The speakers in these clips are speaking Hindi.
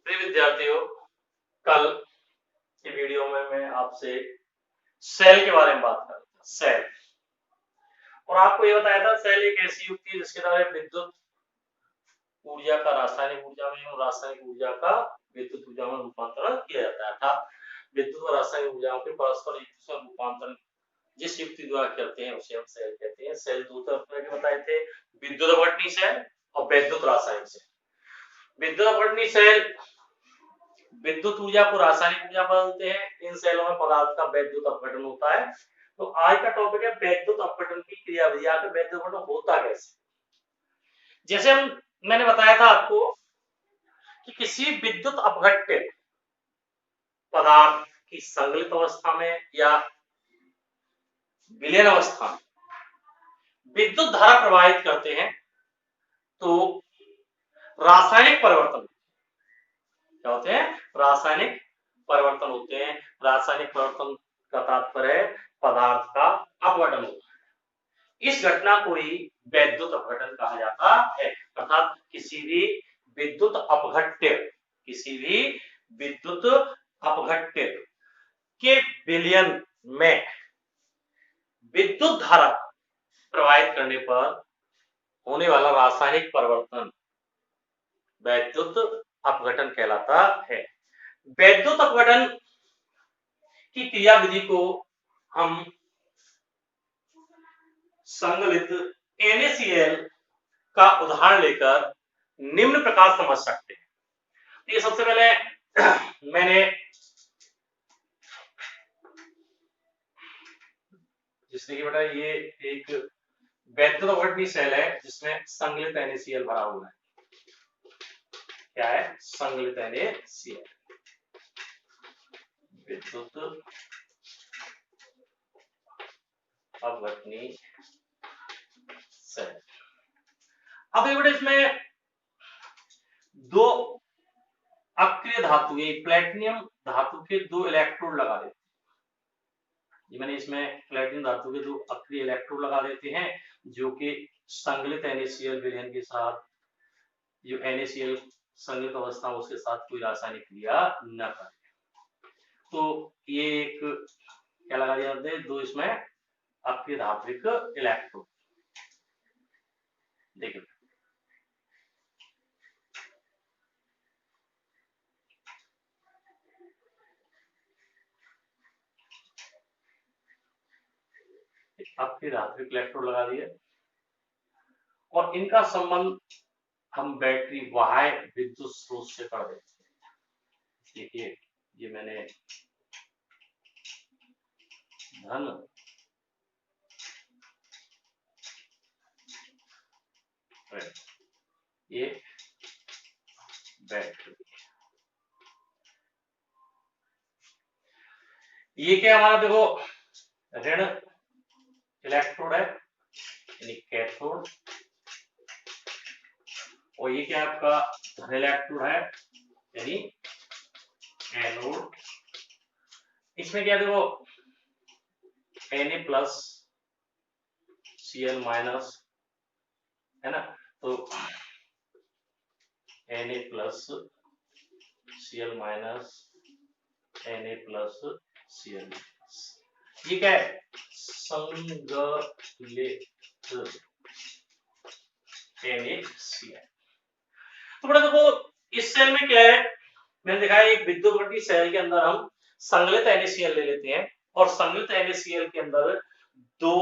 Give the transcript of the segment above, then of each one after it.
प्रिय विद्यार्थियों, कल की वीडियो में मैं आपसे सेल के बारे में बात कर रहा था। सेल, और आपको ये बताया था सेल एक ऐसी युक्ति है जिसके द्वारा विद्युत ऊर्जा का रासायनिक ऊर्जा में और रासायनिक ऊर्जा का विद्युत ऊर्जा में रूपांतरण किया जाता है। अर्थात विद्युत और रासायनिक ऊर्जाओं के परस्पर एक दूसरे में रूपांतरण जिस युक्ति द्वारा करते हैं उसे हम सेल कहते हैं। सेल दो तरह के बताए थे, विद्युत अपघटनी सेल और वैद्युत रासायनिक सेल। विद्युत अपघटनी सेल विद्युत ऊर्जा को रासायनिक ऊर्जा बदलते हैं। इन सेलों में पदार्थ का वैद्युत अपघटन होता है। तो आज का टॉपिक है वैद्युत अपघटन की क्रियाविधि। आखिर वैद्युत अपघटन होता कैसे? जैसे मैंने बताया था आपको कि किसी विद्युत अपघट्य पदार्थ की संगलित अवस्था में या विलयन अवस्था में विद्युत धारा प्रवाहित करते हैं तो रासायनिक परिवर्तन क्या होते हैं? रासायनिक परिवर्तन होते हैं। रासायनिक परिवर्तन का तात्पर्य है पदार्थ का अपघटन होता है। इस घटना को ही वैद्युत अपघटन कहा जाता है। अर्थात किसी भी विद्युत अपघट्य के विलयन में विद्युत धारा प्रवाहित करने पर होने वाला रासायनिक परिवर्तन वैद्युत अपघटन कहलाता है। वैद्युत अपघटन की क्रियाविधि को हम संगलित NaCl का उदाहरण लेकर निम्न प्रकार समझ सकते हैं। ये सबसे पहले मैंने जिसने कि बेटा ये एक वैद्युत अपघटनी सेल है जिसमें संगलित NaCl भरा हुआ है। क्या है? संगलित NaCl, विद्युत अपघटनी सेल। अब ये बेटा इसमें दो अक्रिय धातु प्लेटिनियम धातु के दो इलेक्ट्रोड लगा देते हैं। मैंने इसमें प्लेटिनियम धातु के दो अक्रिय इलेक्ट्रोड लगा देते हैं जो कि संगलित NaCl विलयन के साथ जो NaCl संगलित अवस्था उसके साथ कोई रासायनिक क्रिया न करे। तो ये एक क्या लगा दिया जाते हैं? दो इसमें अक्रिय धात्विक इलेक्ट्रोड। देखिए अक्रिय धात्विक इलेक्ट्रोड लगा दिए और इनका संबंध हम बैटरी बाह्य विद्युत स्रोत से कर देते हैं। देखिए ये मैंने धन ये बैटरी, ये क्या हमारा देखो ऋण इलेक्ट्रोड है यानी कैथोड, और ये क्या आपका धन इलेक्ट्रोड है यानी एनोड। इसमें क्या देखो Na+ Cl- है ना, तो Na+ Cl- Na+Cl-, ये क्या है? संगलित NaCl। तो बड़ा देखो इस सेल में क्या है, मैंने दिखाया एक विद्युत अपघटनी सेल के अंदर हम संगलित NaCl ले लेते हैं और संगलित NaCl के अंदर दो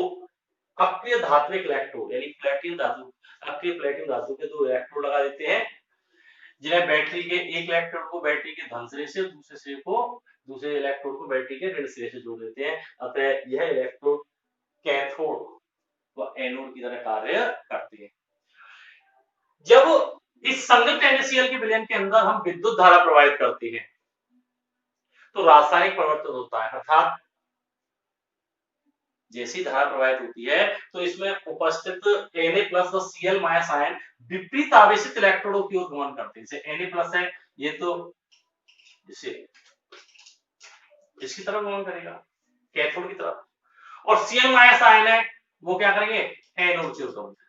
अक्रिय धात्विक इलेक्ट्रोड यानी प्लेटिनम धातु, अक्रिय प्लेटिनम धातु के दो इलेक्ट्रोड लगा देते हैं जिन्हें बैटरी के एक इलेक्ट्रोड को बैटरी के धन सिरे से दूसरे इलेक्ट्रोड को बैटरी के ऋण सिरे से जोड़ देते हैं। अतः यह इलेक्ट्रोड कैथोड व एनोड की तरह कार्य करते हैं। जब इस संगलित NaCl के विलयन के अंदर हम विद्युत धारा प्रवाहित करते हैं तो रासायनिक परिवर्तन होता है। अर्थात जैसी धारा प्रवाहित होती है तो इसमें उपस्थित Na+ व Cl- आयन विपरीत आवेशित इलेक्ट्रोडों की ओर गमन करते हैं। जैसे Na+ है ये तो जैसे इसकी तरफ गमन करेगा कैथोड की तरफ, और Cl- आयन है वो क्या करेंगे? एनोड की ओर गमन करेंगे।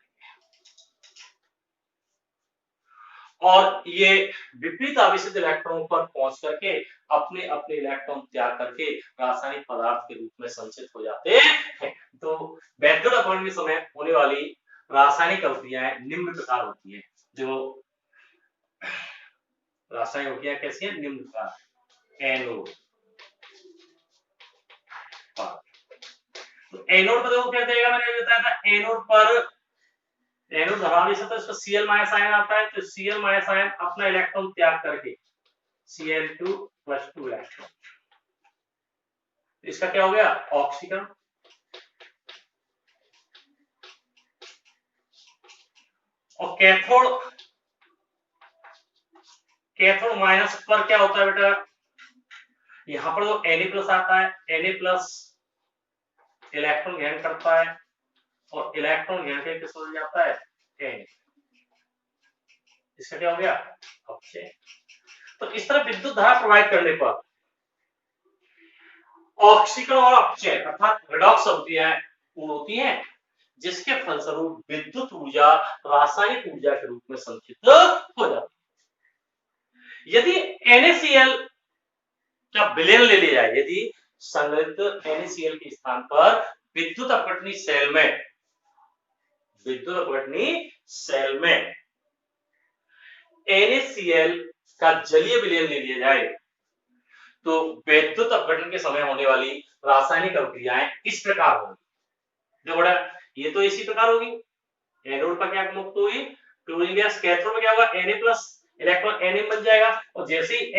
और ये विपरीत आवेशित इलेक्ट्रॉन पर पहुंच करके अपने अपने इलेक्ट्रॉन त्याग करके रासायनिक पदार्थ के रूप में संचित हो जाते हैं। तो वैद्युत अपघटन के समय होने वाली रासायनिक अभिक्रियाएं निम्न प्रकार होती हैं। जो रासायनिक अभिक्रिया कैसी है? निम्न प्रकार। एनोड, तो एनोड पर देखो क्या देगा, मैंने बताया था एनोड पर, एनोड धनावेश है तो इसका Cl- आयन आता है, तो Cl- आयन अपना इलेक्ट्रॉन त्याग करके Cl2 + 2 इलेक्ट्रॉन, इसका क्या हो गया? ऑक्सीकरण। और कैथोड, कैथोड माइनस पर क्या होता है बेटा? यहां पर जो Na+ आता है, Na+ इलेक्ट्रॉन ग्रहण करता है और इलेक्ट्रॉन ग्रहण करके किस बदल जाता है? Na। इसका क्या हो गया? अपचय। तो इस तरह विद्युत धारा प्रवाहित करने पर ऑक्सीकरण और अपचय अर्थात रिडॉक्स अभिक्रियाएं पूर्ण होती हैं, जिसके फलस्वरूप विद्युत ऊर्जा रासायनिक ऊर्जा के रूप में संचित हो जाती है। यदि NaCl का विलयन ले लिया जाए, यदि संग्रहित NaCl के स्थान पर विद्युत अपघटनी सेल में, विद्युत अपघटनी सेल में NaCl का जलीय विलयन ले लिया जाए, तो विद्युत अपघटन के समय होने वाली रासायनिक अभिक्रियाएं इस प्रकार होंगी। देखो बड़ा, ये तो इसी प्रकार होगी। एनोड पर क्या मुक्त हुई? Chlorine gas. कैथोड में क्या होगा? Na+ इलेक्ट्रॉन Na बन जाएगा, और जैसे ही Na+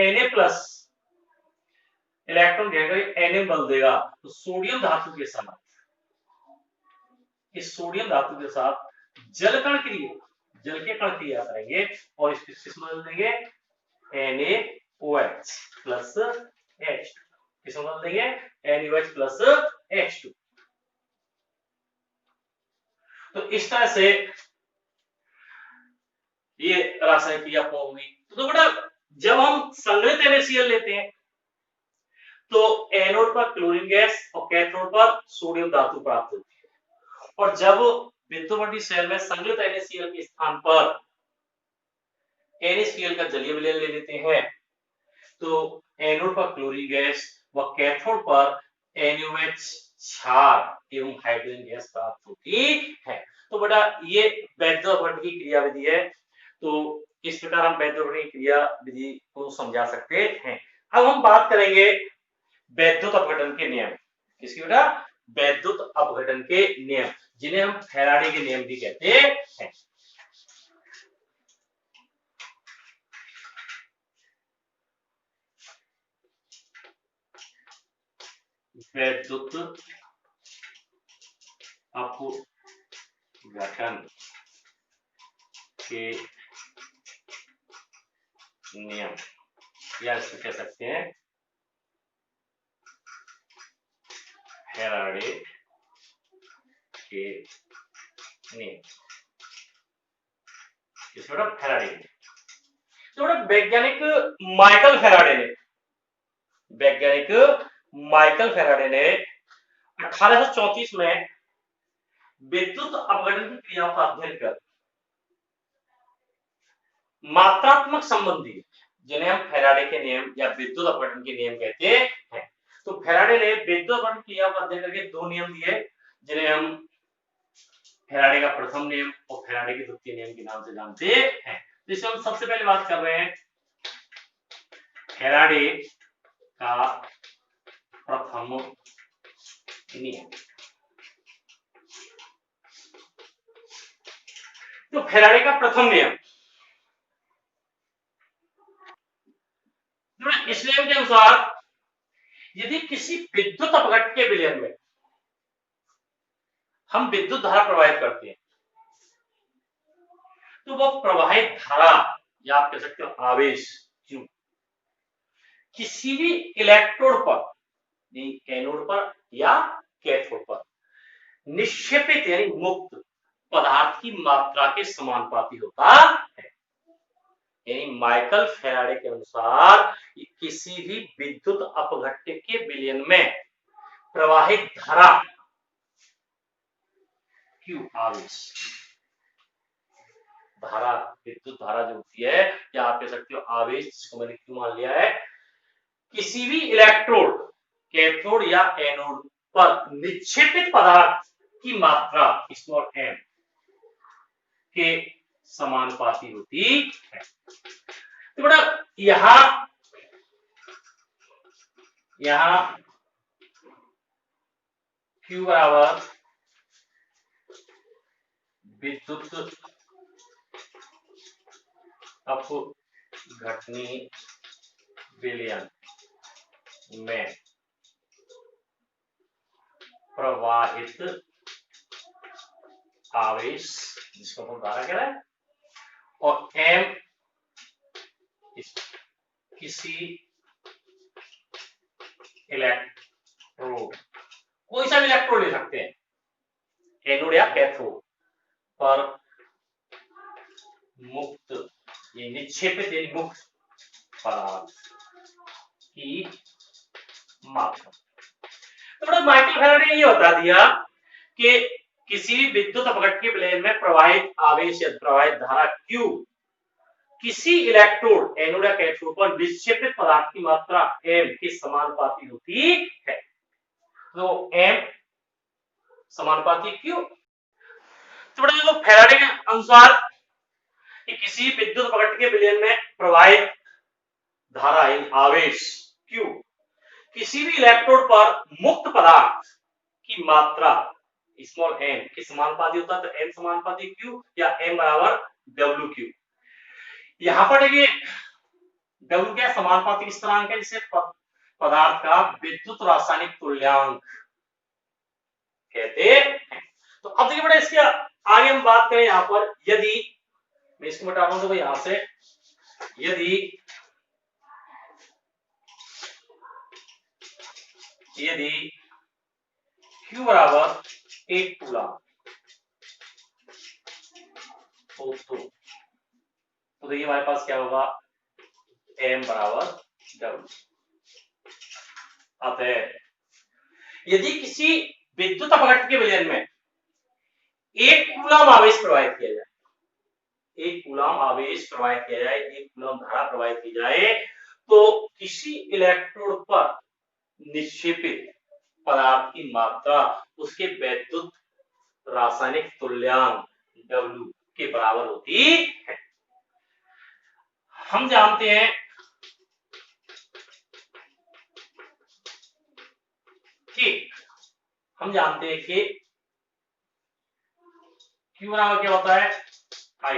इलेक्ट्रॉन ग्रहण करके Na बदल देगा, तो सोडियम धातु के साथ, इस सोडियम धातु के साथ जल कण क्रिया, जल के कण क्रिया करेंगे और इसको किस में बदल देंगे? NaOH plus H2। किस में बदल देंगे? NaOH plus H2। तो इस तरह से ये रासायनिक क्रिया पूर्ण होगी। तो बेटा, जब हम संग्रहित NaCl लेते हैं तो एनोड पर क्लोरीन गैस और कैथोड पर सोडियम धातु प्राप्त होती है, और जब विद्युत सेल में संग्रहित NaCl के स्थान पर NaCl का जलीय विलयन ले लेते हैं, तो एनोड पर क्लोरीन गैस व कैथोड पर NaOH क्षार एवं हाइड्रोजन गैस प्राप्त होती है। तो बेटा, ये वैद्युत अपघटन की क्रियाविधि है। तो इस प्रकार हम वैद्युत अपघटन की क्रियाविधि को समझा सकते हैं। अब हम बात करेंगे वैद्युत अपघटन के नियम। किसकी बेटा? वैद्युत अपघटन के नियम, जिन्हें हम फैराडे के नियम भी कहते हैं। वैद्युत अपघटन के नियम, या इसको कह सकते हैं फैराडे के नियम। इस फैराडे के, तो वैज्ञानिक माइकल फैराडे ने, वैज्ञानिक माइकल फैराडे ने 1834 में विद्युत अपघटन की क्रियाओं का अध्ययन कर मात्रात्मक संबंधी, जिन्हें हम फैराडे के नियम या विद्युत अपघटन के नियम कहते हैं, तो फैराडे ने विद्युत अपघटन क्रियाओं का अध्ययन करके 2 नियम दिए, जिन्हें हम फैराडे का प्रथम नियम और फैराडे के द्वितीय नियम के नाम से जानते हैं। तो इसमें हम सबसे पहले बात कर रहे हैं फैराडे का प्रथम नियम। तो फैराडे का प्रथम नियम, इस नियम के अनुसार यदि किसी विद्युत अपघटन के विलयन में हम विद्युत धारा प्रवाहित करते हैं, तो वह प्रवाहित धारा, या आप कह सकते हो आवेश, किसी भी इलेक्ट्रोड पर, एनोड पर या कैथोड पर निक्षेपित यानी मुक्त पदार्थ की मात्रा के समानुपाती होता है। यानी माइकल फैराडे के अनुसार किसी भी विद्युत अपघट्य के विलयन में प्रवाहित धारा Q आवेश धारा, विद्युत धारा जो होती है, या आप कह सकते हो आवेश, जिसको मैंने क्यों मान लिया है, किसी भी इलेक्ट्रोड, कैथोड या एनोड पर निक्षेपित पदार्थ की मात्रा स्मॉल m के समानुपाती होती है। तो बेटा यहां Q बराबर विद्युत अपघटनी विलयन में प्रवाहित आवेश, जिसको हम धारा कह रहे हैं, और m किसी इलेक्ट्रोड, कोई सा भी इलेक्ट्रोड ले सकते हैं, एनोड या कैथोड पर मुक्त, ये निक्षेपित यानी मुक्त पदार्थ की मात्रा। तो बड़ा माइकल फैराडे ने ये बता दिया कि किसी भी विद्युत अपघटनीय विलयन में प्रवाहित आवेश या प्रवाहित धारा Q किसी इलेक्ट्रोड, एनोड या कैथोड पर निक्षेपित पदार्थ की मात्रा m के समानुपाती होती है। तो m समानुपाती Q। तो बड़ा देखो फैराडे के अनुसार कि किसी विद्युत अपघटनीय विलयन में प्रवाहित धारा यानी आवेश Q किसी भी इलेक्ट्रोड पर मुक्त पदार्थ की मात्रा स्मॉल m के समानुपाती होता है। तो m समानुपाती Q या m बराबर WQ। यहां पर देखिए W क्या समानुपाती स्थिरांक है, जिसे पदार्थ का विद्युत रासायनिक तुल्यांक कहते हैं। तो अब देखिए बेटा इसके आगे हम बात करें, यहां पर यदि मैं इसको मिटा रहा हूं, तो यहां से यदि Q बराबर 1 कूलम तो देखिए हमारे पास क्या होगा, m बराबर W। अतः यदि किसी विद्युत अपघटनीय विलयन में 1 कूलम आवेश प्रवाहित किया जाए, 1 कूलम आवेश प्रवाहित किया जाए, 1 कूलम धारा प्रवाहित की जाए, तो किसी इलेक्ट्रोड पर निक्षेपित पदार्थ की मात्रा उसके वैद्युत रासायनिक तुल्यांक W के बराबर होती है। हम जानते हैं कि Q बराबर क्या होता है, I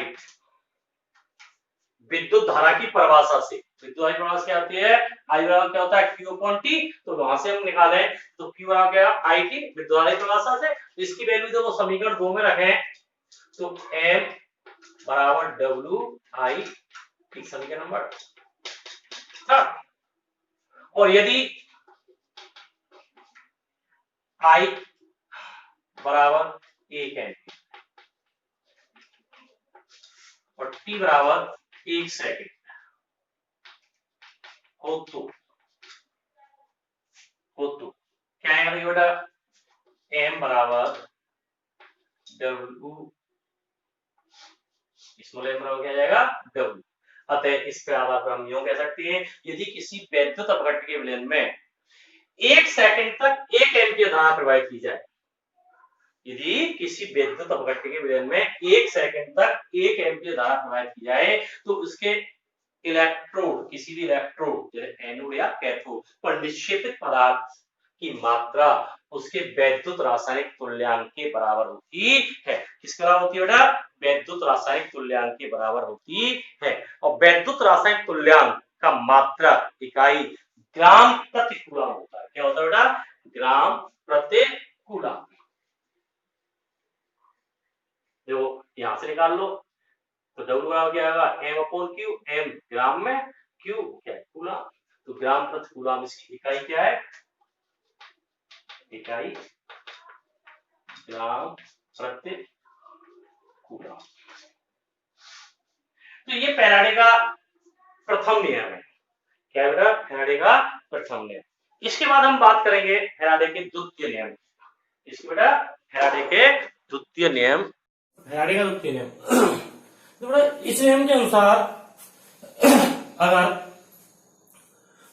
विद्युत धारा की परिभाषा से। विद्युत धारा की परिभाषा क्या होती है, I बराबर क्या होता है, Q अपॉन T। तो वहां से हम निकाले तो Q बराबर क्या, IT विद्युत धारा की परिभाषा से। तो इसकी वैल्यू जो वो समीकरण 2 में रखें, तो M बराबर W I, समीकरण नंबर 3। और यदि I बराबर 1 एम्पीयर और T बराबर 1 सेकंड हो तो क्या है बेटा, M बराबर W, स्मॉल m बराबर क्या आ जाएगा, W। अतः इसके आधार पर हम यूं कह सकते हैं, यदि किसी वैद्युत अपघटनीय विलयन में 1 सेकंड तक 1 एम्पीयर धारा प्रवाहित की जाए, यदि किसी विद्युत अपघटनीय विलयन में 1 सेकंड तक 1 एम्पीयर धारा प्रवाहित की जाए, तो उसके इलेक्ट्रोड, किसी भी इलेक्ट्रोड जैसे एनोड या कैथोड पर निक्षेपित पदार्थ की मात्रा उसके वैद्युत रासायनिक तुल्यांक के बराबर होती है। किसके बराबर होती है बेटा, वैद्युत रासायनिक तुल्यांक के बराबर होती है। और वैद्युत रासायनिक तुल्यांक का मात्रा इकाई ग्राम प्रति कूलम होता है। क्या होता है बेटा, ग्राम प्रति कूलम। देखो यहां से निकाल लो, तो W बराबर क्या होगा, M अपॉन Q, M ग्राम में, Q क्या है, कूलम। तो ग्राम प्रति कूलम इसकी इकाई क्या है, इकाई ग्राम प्रति कूलम। तो ये फैराडे का प्रथम नियम है। क्या बेटा, फैराडे का प्रथम नियम। इसके बाद हम बात करेंगे फैराडे के द्वितीय नियम। इसके बेटा फैराडे के द्वितीय नियम, फैराडे का द्वितीय नियम तो बेटा इस नियम के अनुसार अगर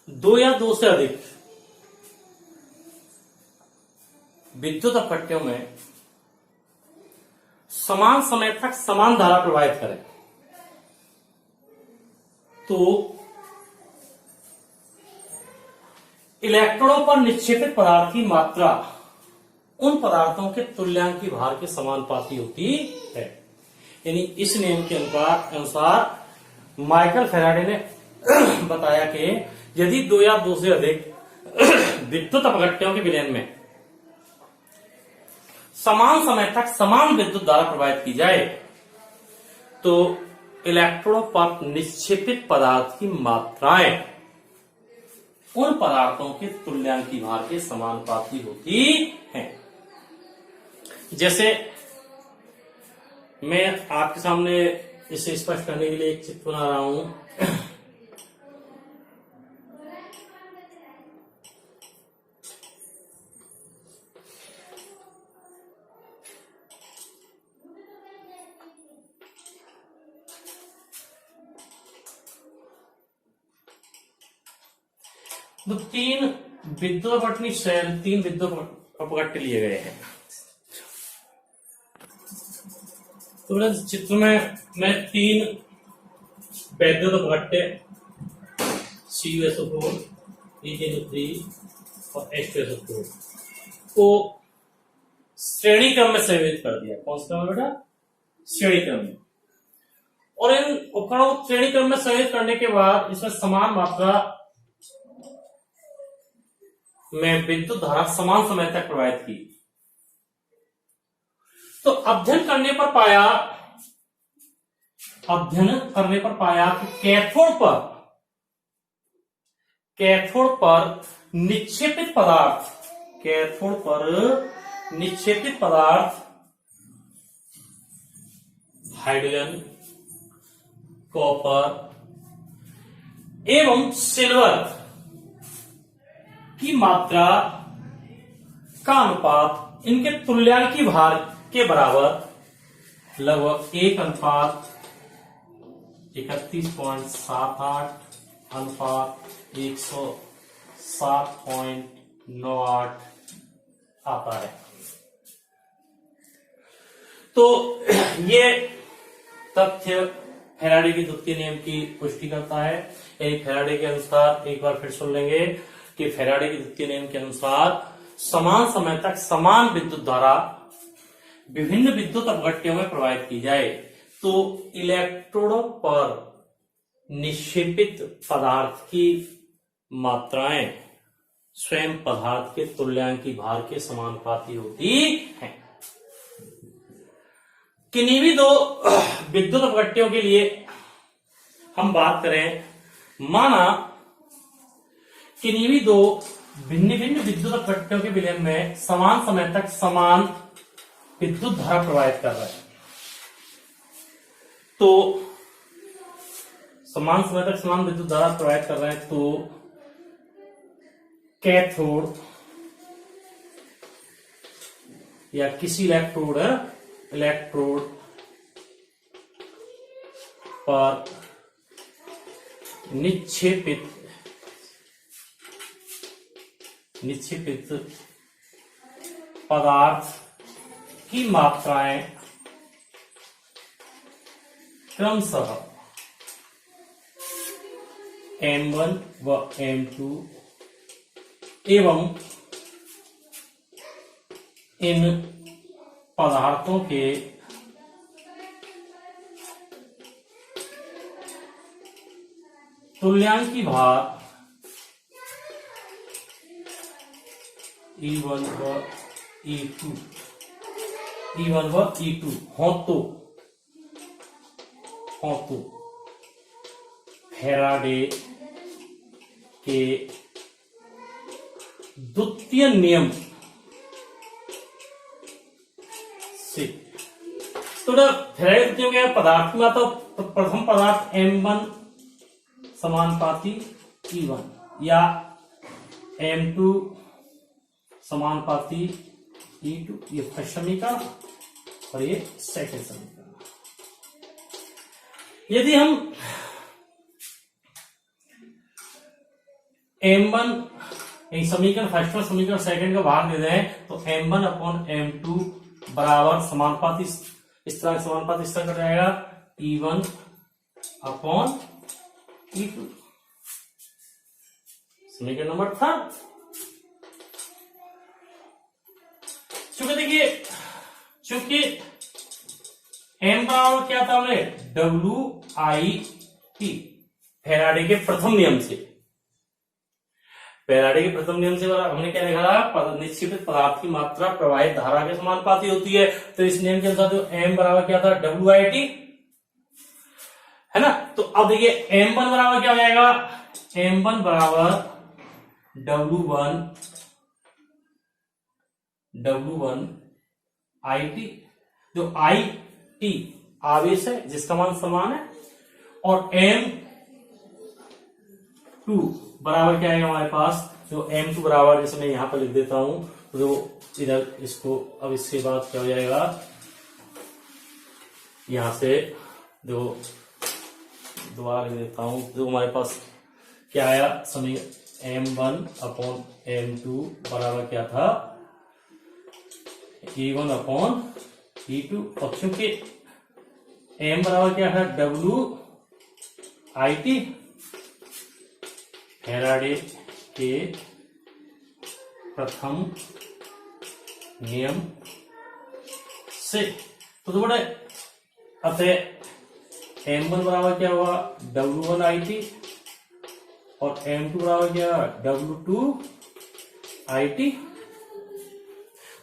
दो या दो से अधिक विद्युत अपघट्यों में समान समय तक समान धारा प्रवाहित करें तो इलेक्ट्रोडों पर निक्षेपित पदार्थ की मात्रा उन पदार्थों के तुल्यांकी भार के समानुपाती होती है। यानी इस नियम के अनुसार माइकल फैराडे ने बताया कि यदि दो या दो से अधिक विद्युत अपघट्यों के विलयन में समान समय तक समान विद्युत धारा प्रवाहित की जाए तो इलेक्ट्रोडों पर निक्षेपित पदार्थ की मात्राएं उन पदार्थों के तुल्यांकी भार के समानुपाती होती हैं। जैसे मैं आपके सामने इसे स्पष्ट करने के लिए एक चित्र बना रहा हूं। तो तीन विद्युत अपघटनी सेल, तीन विद्युत अपघट्य लिए गए हैं। तो चित्र में मैं तीन विद्युत अपघट्य CuSO4, EgNO3 और H2SO4 को श्रेणी क्रम में संयोजित कर दिया। कौन सा क्रम है बेटा? श्रेणी क्रम में। और इन उपकरणों को श्रेणी क्रम में संयोजित करने के बाद इसमें समान मात्रा में विद्युत धारा समान समय तक प्रवाहित की। तो अध्ययन करने पर पाया कि कैथोड पर निक्षेपित पदार्थ हाइड्रोजन, कॉपर एवं सिल्वर की मात्रा का अनुपात इनके तुल्यांकी भार के बराबर लगभग 1:31.78 अनुपात 107.98 आता है। तो ये तथ्य फैराडे के द्वितीय नियम की पुष्टि करता है। यानी फैराडे के अनुसार, एक बार फिर सुन लेंगे कि फैराडे के द्वितीय नियम के अनुसार समान समय तक समान विद्युत धारा विभिन्न विद्युत अपघट्यों में प्रवाहित की जाए तो इलेक्ट्रोडों पर निक्षेपित पदार्थ की मात्राएं स्वयं पदार्थ के तुल्यांकी भार के समानुपाती होती हैं। किन्हीं भी दो विद्युत अपघट्यों के लिए हम बात करें, माना किन्हीं भी दो भिन्न भिन्न विद्युत अपघट्यों के विलयन में समान समय तक समान विद्युत धारा प्रवाहित कर रहा है तो समान समय तक समान विद्युत धारा प्रवाहित कर रहे हैं तो कैथोड या किसी इलेक्ट्रोड पर निक्षेपित पदार्थ की मात्राएं क्रमशः M1 व M2 एवं इन पदार्थों के तुल्यांकी भार E1 व E2 हो तो फैराडे के द्वितीय नियम से तो फैराडे द्वितीय नियम पदार्थ में तो प्रथम पदार्थ M1 समानुपाती E1 या M2 समानुपाती E2, ये फर्स्ट समीकरण और ये सेकंड समीकरण। यदि हम m1 समीकरण फर्स्ट और समीकरण सेकंड का भाग दे दें तो m1 अपॉन m2 बराबर समानुपाती इस तरह समानुपाती इस तरह कर जाएगा E1 अपॉन E2। समीकरण नंबर थर्ड। चूंकि देखिए चूंकि m बराबर क्या था हमने WIT फैराडे के प्रथम नियम से हमने क्या देखा था निश्चित पदार्थ की मात्रा प्रवाहित धारा के समानुपाती होती है। तो इस नियम के अनुसार जो m बराबर क्या था WIT है ना। तो अब देखिए m1 बराबर क्या हो जाएगा m1 बराबर W1 IT। जो IT आवेश है जिसका मान समान है और m2 बराबर क्या आएगा हमारे पास जो m2 बराबर जैसे मैं यहां पर लिख देता हूं जो इधर इसको अब इसके बाद क्या हो जाएगा यहां से जो दोबारा लिख देता हूं जो हमारे पास क्या आया समीकरण m1 अपॉन m2 बराबर क्या था E1 अपॉन E2। और चूंकि m बराबर क्या है WIT फैराडे के प्रथम नियम से तो बड़े अतः m1 बराबर क्या हुआ W1IT और m2 बराबर क्या W2IT।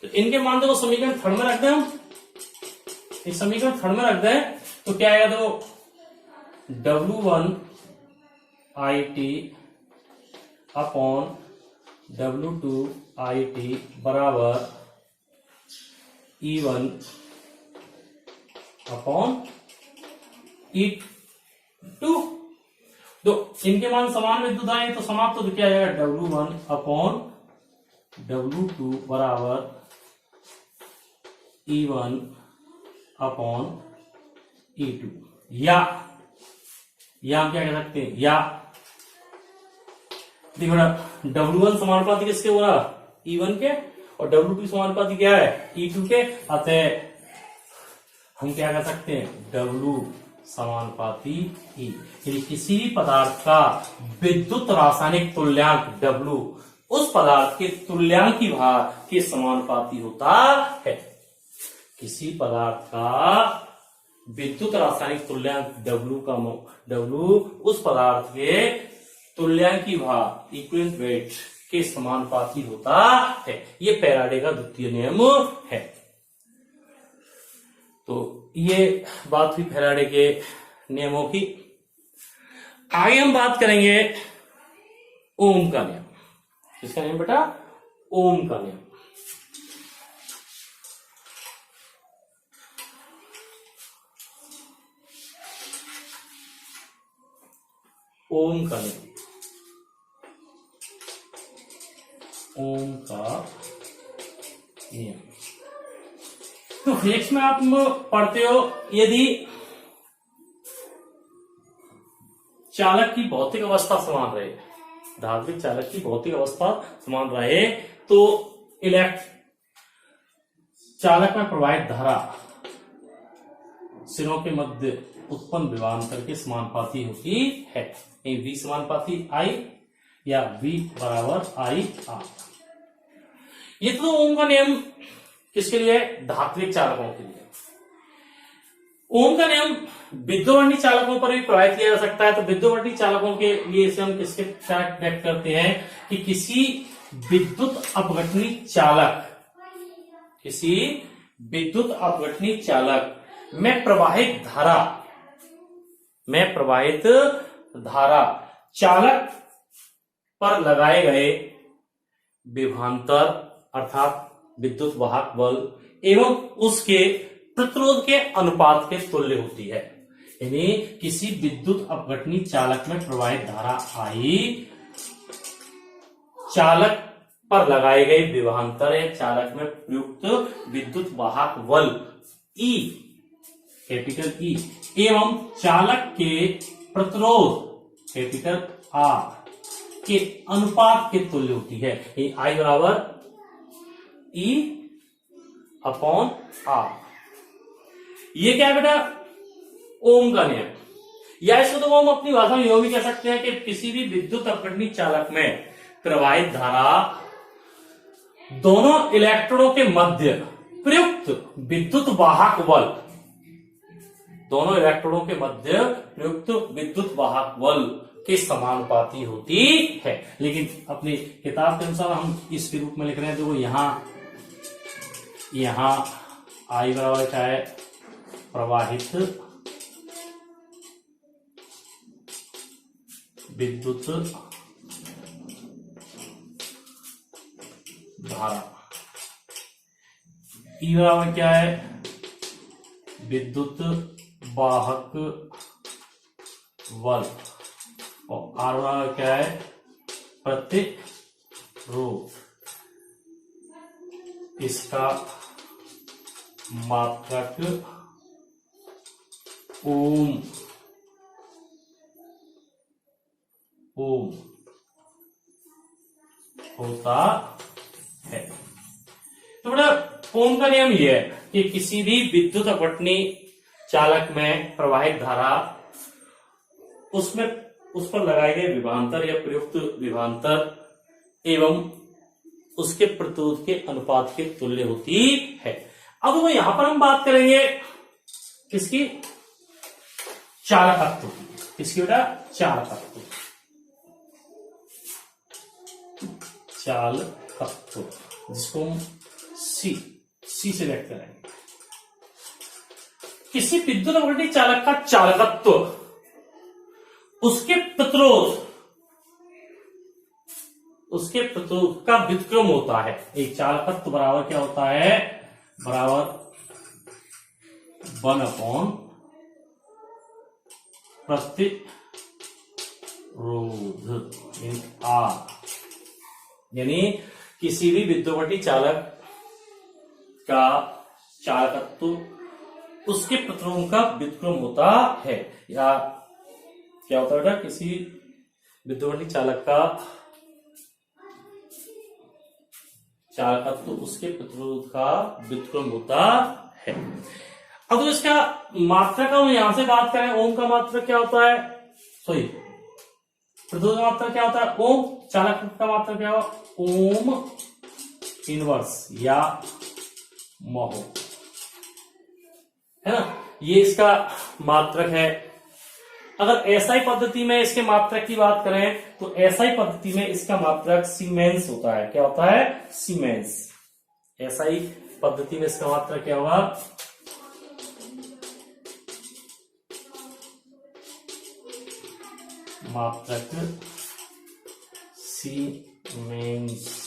तो इनके मान को समीकरण थर्ड में रख दें हम इस समीकरण थर्ड में रख दें तो क्या आएगा तो W1IT अपॉन W2IT बराबर E1 अपॉन E2। तो इनके मान समान विद्युत आए तो समाप्त तो क्या आएगा W1 अपॉन W2 बराबर E1 अपॉन E2। या हम क्या कह सकते हैं या देखो ना W1 समानुपाती किसके हो रहा E1 के और W2 समानुपाती क्या है E2 के। अतः हम क्या कह सकते हैं W समानुपाती E यानी किसी भी पदार्थ का विद्युत रासायनिक तुल्यांक W उस पदार्थ के तुल्यांकी भार के समानुपाती होता है। किसी पदार्थ का विद्युत रासायनिक तुल्यांक W उस पदार्थ के तुल्यांकी भार इक्विवेलेंट वेट के समानुपाती होता है। ये फैराडे का द्वितीय नियम है। तो ये बात हुई फैराडे के नियमों की। आगे हम बात करेंगे ओम का नियम। किसका नियम बेटा ओम का नियम। ओम का नियम ओम का नियम। तो फिजिक्स में आप पढ़ते हो यदि चालक की भौतिक अवस्था समान रहे धात्विक चालक की भौतिक अवस्था समान रहे तो चालक में प्रवाहित धारा सिरों के मध्य उत्पन्न विभवांतर के समानुपाती होती है। V समानुपाती I या V बराबर I R। ये तो ओम का नियम किसके लिए धात्विक चालकों के लिए। ओम का नियम विद्युतवर्णी चालकों पर भी प्रभावित किया जा सकता है। तो विद्युतवर्णी चालकों के लिए इसे हम किसके साथ व्यक्त करते हैं कि किसी विद्युत अपघटनी चालक में प्रवाहित धारा चालक पर लगाए गए विभवांतर अर्थात विद्युत वाहक बल एवं उसके प्रतिरोध के अनुपात के तुल्य होती है। यानी किसी विद्युत अपघटनी चालक में प्रवाहित धारा आई चालक पर लगाए गए विभवांतर या चालक में प्रयुक्त विद्युत वाहक बल E कैपिटल E एवं चालक के प्रतिरोध कैपिटल आर के अनुपात के तुल्य होती है। ये आई बराबर ई अपॉन आर। ये क्या है बेटा? ओम का नियम, या इसको तो हम अपनी भाषा में यह भी कह सकते हैं कि किसी भी विद्युत अपघटनी चालक में प्रवाहित धारा दोनों इलेक्ट्रोडों के मध्य प्रयुक्त विद्युत वाहक बल, दोनों इलेक्ट्रोडों के मध्य प्रयुक्त विद्युत वाहक बल के समानुपाती होती है। लेकिन अपनी किताब के अनुसार हम इस रूप में लिख रहे हैं। देखो यहां आई बराबर क्या है? प्रवाहित विद्युत धारा, ई बराबर क्या है? विद्युत वाहक बल, और आर बराबर क्या है? प्रतिरोध। इसका मात्रक ओम होता है। तो बेटा ओम का नियम यह है कि किसी भी विद्युत अपघटनी चालक में प्रवाहित धारा उस पर लगाए गए विभवांतर या प्रयुक्त विभवांतर एवं उसके प्रतिरोध के अनुपात के तुल्य होती है। अब वो यहां पर हम बात करेंगे किसकी? चालकत्व की। किसकी बेटा? चालकत्व। चालकत्व जिसको हम सी से व्यक्त करेंगे। किसी विद्युत अपघटनी चालक का चालकत्व उसके प्रतिरोध का व्युत्क्रम होता है। एक चालकत्व बराबर क्या होता है? बराबर 1 प्रतिरोध आर। यानी किसी भी विद्युत अपघटनी चालक का चालकत्व उसके प्रतिरोध का व्युत्क्रम होता है। या क्या होता है बेटा? किसी विद्युत अपघटनी चालक का चालकत्व उसके प्रतिरोध का व्युत्क्रम होता है। अब तो इसका मात्रा का हम यहां से बात करें, ओम का मात्रा क्या होता है? सॉरी, प्रतिरोध का मात्रा क्या होता है? ओम। चालक का मात्रा क्या होगा? ओम इनवर्स या महो, है ना? ये इसका मात्रक है। अगर एसआई पद्धति में इसके मात्रक की बात करें तो एसआई पद्धति में इसका मात्रक सीमेंस होता है। क्या होता है? सीमेंस। एसआई पद्धति में इसका मात्रक क्या होगा? मात्रक सीमेंस।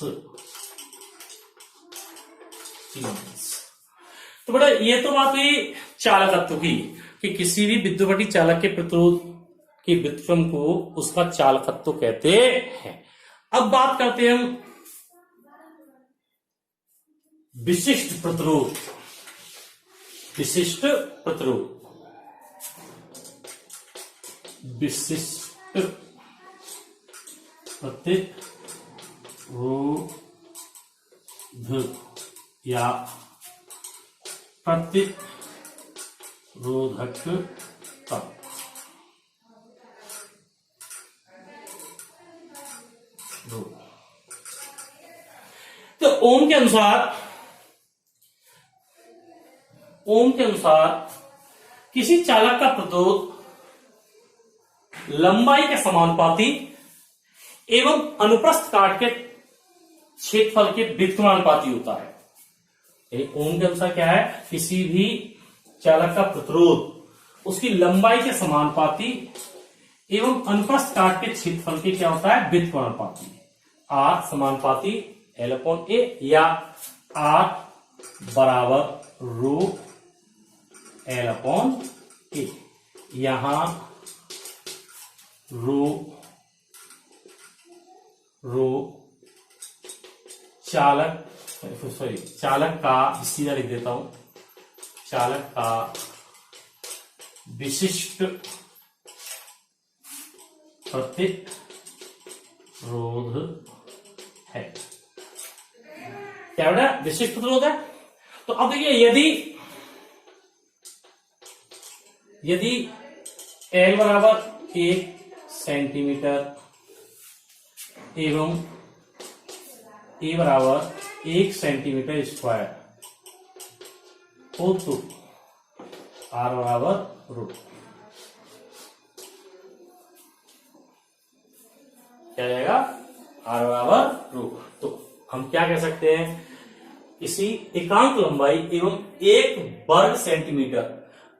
तो बेटा ये तो बात हुई चालकत्व की कि किसी भी विद्युत अपघटनी चालक के प्रतिरोध के व्युत्क्रम को उसका चालकत्व कहते हैं। अब बात करते हैं हम विशिष्ट प्रतिरोध। विशिष्ट प्रतिरोध, विशिष्ट प्रतिरोध या प्रतिरोधकता। तो ओम के अनुसार किसी चालक का प्रतिरोध लंबाई के समानुपाती एवं अनुप्रस्थ काट के क्षेत्रफल के व्युत्क्रमानुपाती होता है। ओम के अनुसार क्या है? किसी भी चालक का प्रतिरोध उसकी लंबाई के समानुपाती एवं अनुप्रस्थ काट के क्षेत्रफल के क्या होता है? व्युत्क्रमानुपाती। आर समानुपाती L/A या आर बराबर रो L/A। यहां रो चालक का, सीधा लिख देता हूं, चालक का विशिष्ट प्रतिरोध है। क्या बेटा? विशिष्ट प्रतिरोध है। तो अब देखिए, यदि L बराबर 1 सेंटीमीटर एवं A बराबर 1 सेंटीमीटर स्क्वायर हो तो R बराबर रूट। क्या जाएगा? R बराबर रूट। तो हम क्या कह सकते हैं? किसी एकांक लंबाई एवं 1 वर्ग सेंटीमीटर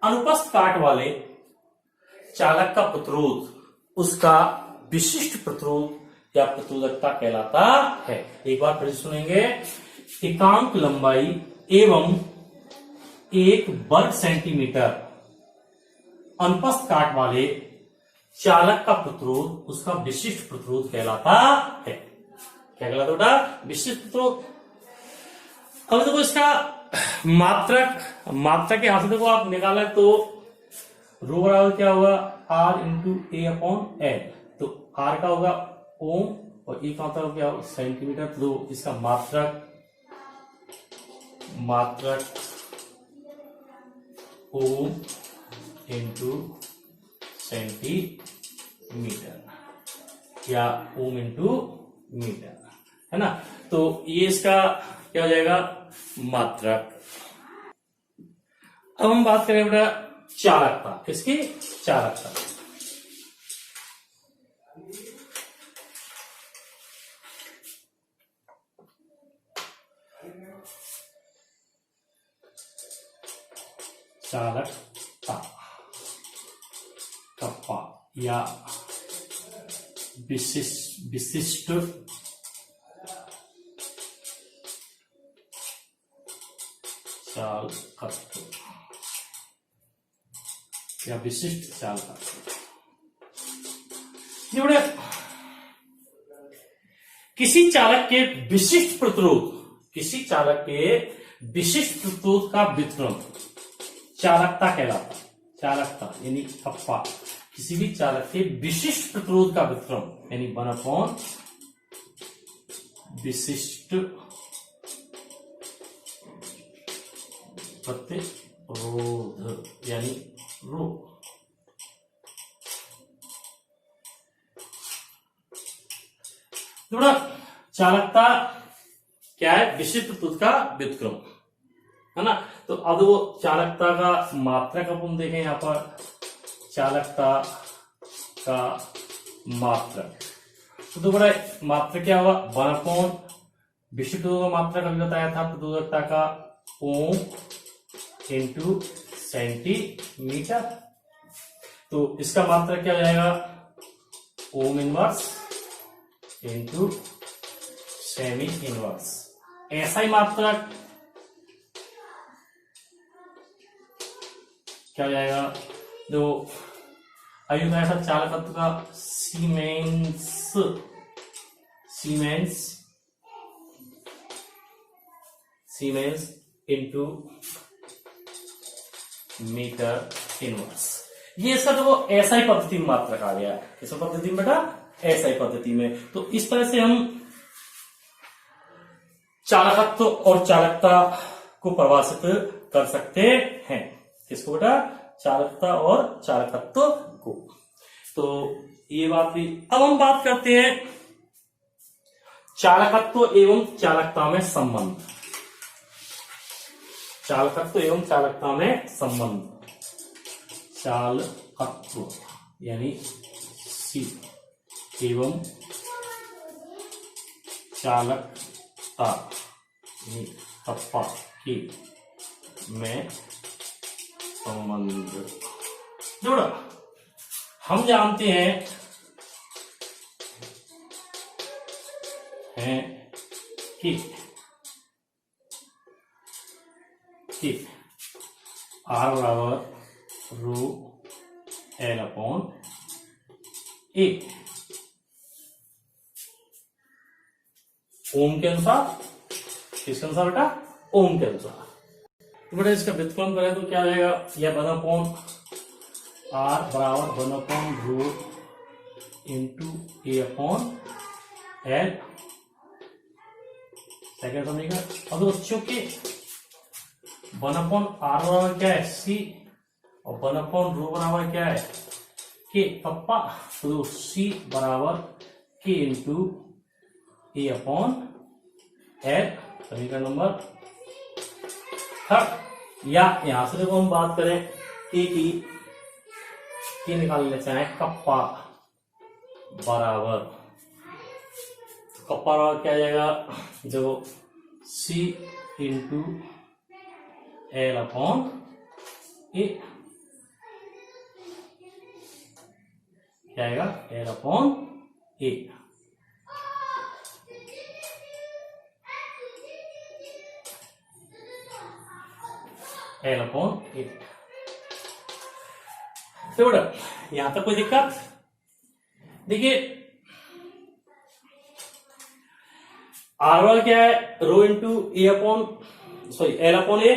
अनुप्रस्थ काट वाले चालक का प्रतिरोध उसका विशिष्ट प्रतिरोध या प्रतिरोधकता कहलाता है। एक बार फिर सुनेंगे। एकांक लंबाई एवं 1 वर्ग सेंटीमीटर अनुप्रस्थ काट वाले चालक का प्रतिरोध उसका विशिष्ट प्रतिरोध कहलाता है। क्या कहलाता बेटा? विशिष्ट प्रतिरोध। अब देखो इसका मात्रक के हाथ से देखो आप निकाला तो रो बराबर क्या होगा? R into A upon L। तो R का होगा ओम और E का होता क्या होगा? सेंटीमीटर। तो इसका मात्रक ओम इंटू सेंटीमीटर या ओम इंटू मीटर, है ना? तो ये इसका क्या हो जाएगा? मात्रक। अब हम बात करें बेटा चालकता। किसकी? चालकता। चालकता कप्पा या विशिष्ट चालकत्व या विशिष्ट चालकत्व। किसी चालक के विशिष्ट प्रतिरोध का वितरण चालकता कहलाता है। चालकता यानी कप्पा, किसी भी चालक के विशिष्ट प्रतिरोध का वितरण यानी 1 विशिष्ट प्रतिरोध यानी रो। चालकता क्या है? विशिष्ट प्रतिरोध का व्युत्क्रम, है ना? तो अब वो चालकता का मात्रक अपन देखें यहां पर। चालकता का मात्रक तो बड़ा मात्रक क्या होगा? 1 विशिष्ट प्रतिरोध का मात्रक अभी बताया था प्रतिरोधकता का ओम इंटू सेंटीमीटर। तो इसका मात्रक क्या हो जाएगा? Ohm inverse into semi inverse. ऐसा ही मात्रक क्या हो जाएगा? जो अभी बताया था चालकत्व का सीमेंस इंटू मीटर इनवर्स। ये इसका जो एसआई पद्धति में मात्रक आ गया। किस पद्धति में बेटा? एसआई पद्धति में। तो इस तरह से हम चालकत्व और चालकता को परिभाषित कर सकते हैं। किसको बेटा? चालकता और चालकत्व को। तो ये बात भी। अब हम बात करते हैं चालकत्व एवं चालकता में संबंध। चालकत्व एवं चालकता में संबंध। चालकत्व यानी सी एवं चालकता यानी कप्पा की में संबंध। जोड़ा हम जानते हैं कि R बराबर रो L अपॉन ए ओम के अनुसार। किसके अनुसार बेटा? ओम के अनुसार। तो बेटा इसका व्युत्क्रम करें तो क्या हो जाएगा? यह 1 अपॉन आर बराबर 1/रूट इंटू A/L। सेकेंड समीकरण। अब बच्चों के 1/r बराबर क्या है C और 1/रो बराबर क्या है K पप्पा। तो C बराबर K इंटू A/L। समीकरण नंबर थर्ड। या यहां से देखो हम बात करें K की, K निकालना चाहें कप्पा बराबर क्या आ जाएगा जो C इंटू L/A क्या आएगा L/A L/A। तो बेटा यहां तक कोई दिक्कत? देखिए R क्या है रो इंटू L/A,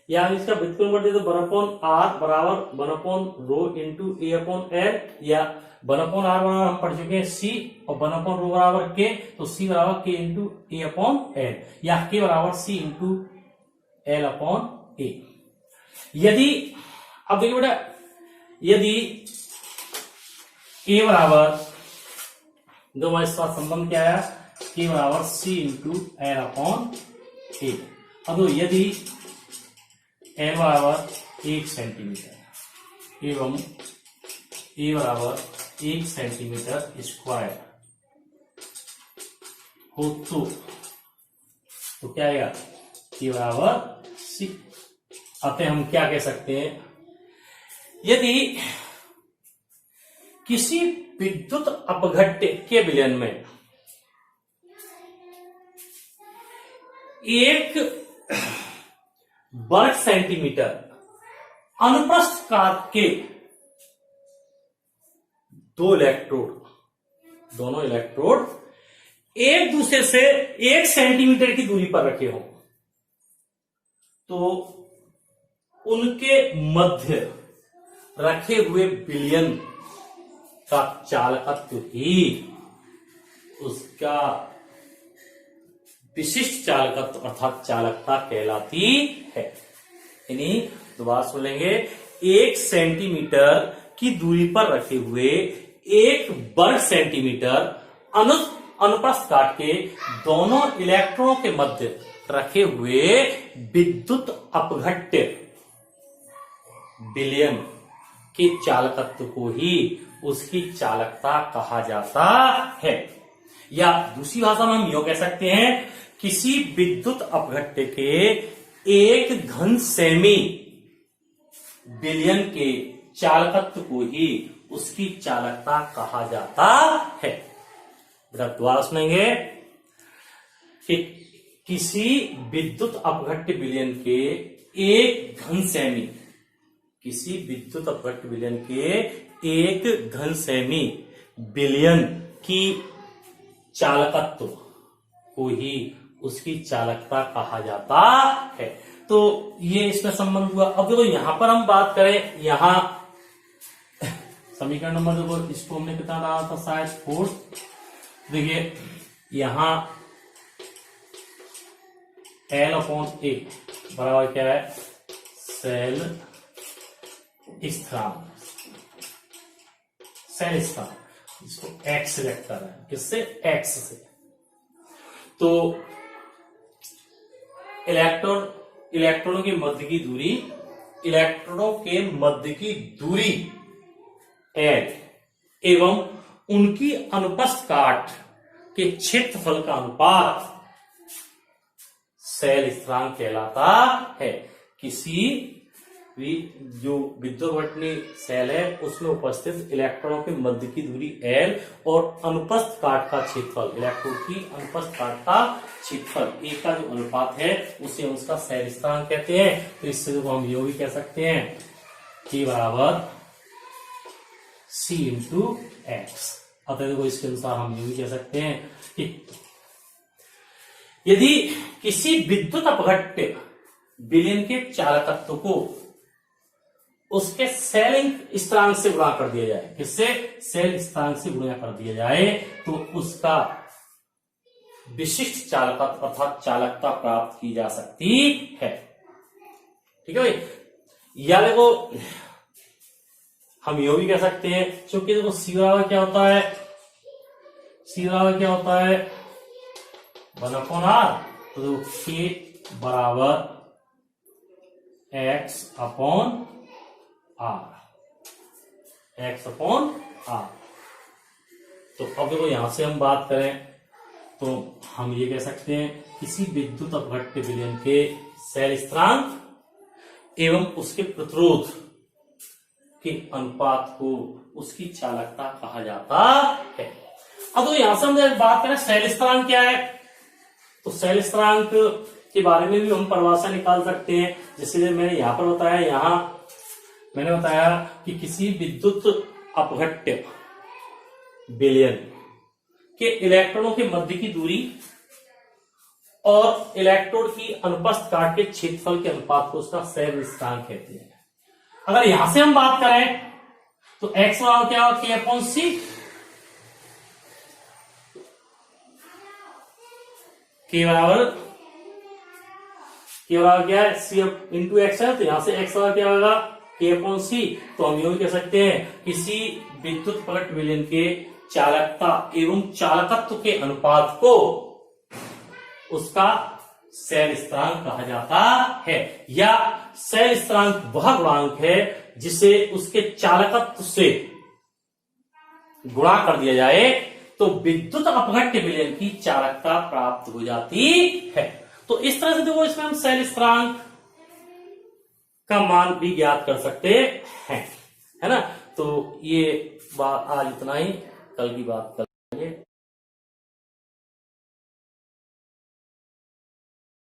या इसका व्युत्पन्न कर दे तो 1/r बराबर 1/रो इंटू A/L, या 1/r बराबर हम पढ़ चुके हैं C और 1/रो बराबर K, तो C बराबर K इंटू A/L या K बराबर C इंटू L/A। यदि अब देखिए बेटा, यदि K बराबर दो हमारे साथ संबंध क्या है K बराबर C इंटू L/A। अब यदि L बराबर 1 सेंटीमीटर एवं A बराबर 1 सेंटीमीटर स्क्वायर हो तो क्या आएगा K बराबर C। अतः हम क्या कह सकते हैं, यदि किसी विद्युत अपघट्य के विलयन में एक वर्ग सेंटीमीटर अनुप्रस्थ काट के दोनों इलेक्ट्रोड एक दूसरे से 1 सेंटीमीटर की दूरी पर रखे हों तो उनके मध्य रखे हुए विलयन का चालकत्व ही उसका विशिष्ट चालकत्व अर्थात चालकता कहलाती है। यानी दोबारा सुन लेंगे, 1 सेंटीमीटर की दूरी पर रखे हुए 1 वर्ग सेंटीमीटर अनुप्रस्थ काट के दोनों इलेक्ट्रॉनों के मध्य रखे हुए विद्युत अपघट्य विलयन के चालकत्व को ही उसकी चालकता कहा जाता है। या दूसरी भाषा में हम यूं कह सकते हैं, किसी विद्युत अपघट्य के 1 घन सेमी विलयन के चालकत्व को ही उसकी चालकता कहा जाता है। दोबारा सुनेंगे कि किसी विद्युत अपघट्य विलयन के 1 घन सेमी, किसी विद्युत अपघट्य विलयन के 1 घन सेमी विलयन की चालकत्व को ही उसकी चालकता कहा जाता है। तो ये इसमें संबंध हुआ। अब देखो यहां पर हम बात करें, यहां समीकरण नंबर देखो, इसको हमने कितना डाला था शायद 4। देखिए यहां L/A बराबर क्या है सेल स्थिरांक, इसको x सेलेक्ट कर रहे हैं, किससे x से। तो इलेक्ट्रॉनों के मध्य की दूरी, L एवं उनकी अनुप्रस्थ काट के क्षेत्रफल का अनुपात सेल स्थिरांक कहलाता है। किसी भी जो विद्युतवर्तनी सेल है उसमें उपस्थित इलेक्ट्रॉनों के मध्य की दूरी L और अनुप्रस्थ काट का क्षेत्रफल, इलेक्ट्रॉन की अनुप्रस्थ काट का क्षेत्रफल एक का जो अनुपात है उसे उसका सेल स्थिरांक कहते हैं। तो इससे जो हम ये भी कह सकते हैं K बराबर C इंटू एक्स। अतः देखो इसके अनुसार हम ये भी कह सकते हैं कि यदि किसी विद्युत अपघट्य विलयन के चालकत्व को उसके सेलिंग स्थिरांक से गुणा कर दिया जाए, किससे? सेल स्थिरांक से गुणा कर दिया जाए तो उसका विशिष्ट चालकता अर्थात चालकता प्राप्त की जा सकती है। ठीक है भाई। या देखो हम यो भी कह सकते हैं, क्योंकि देखो सी बराबर क्या होता है, सी बराबर क्या होता है 1/r, तो देखो के बराबर x/r, x/r। तो अब देखो यहां से हम बात करें तो हम ये कह सकते हैं किसी विद्युत अपघट्य विलयन के सेल स्थिरांक एवं उसके प्रतिरोध के अनुपात को उसकी चालकता कहा जाता है। अब तो यहां से हम बात करें सेल स्थिरांक क्या है, तो सेल स्थिरांक के बारे में भी हम परिभाषा निकाल सकते हैं। जैसे मैंने यहां पर बताया, यहां मैंने बताया कि किसी विद्युत अपघट्य विलयन के इलेक्ट्रॉनों के मध्य की दूरी और इलेक्ट्रोड की अनुपस्थ काट के क्षेत्रफल के अनुपात को उसका सेल स्थिरांक कहते हैं। अगर यहां से हम बात करें तो x बराबर क्या होगा K/C, K बराबर क्या है C इंटू एक्स है, तो यहां से x बराबर क्या होगा K/C। तो हम यूं कह सकते हैं किसी विद्युत अपघट्य विलयन के चालकता एवं चालकत्व के अनुपात को उसका सेल स्थिरांक कहा जाता है, या सेल स्थिरांक वह गुणांक है जिसे उसके चालकत्व से गुणा कर दिया जाए तो विद्युत अपघट्य विलयन की चालकता प्राप्त हो जाती है। तो इस तरह से देखो इसमें हम सेल स्थिरांक का मान भी ज्ञात कर सकते हैं, है ना। तो ये बात आज इतना ही, कल की बात कल।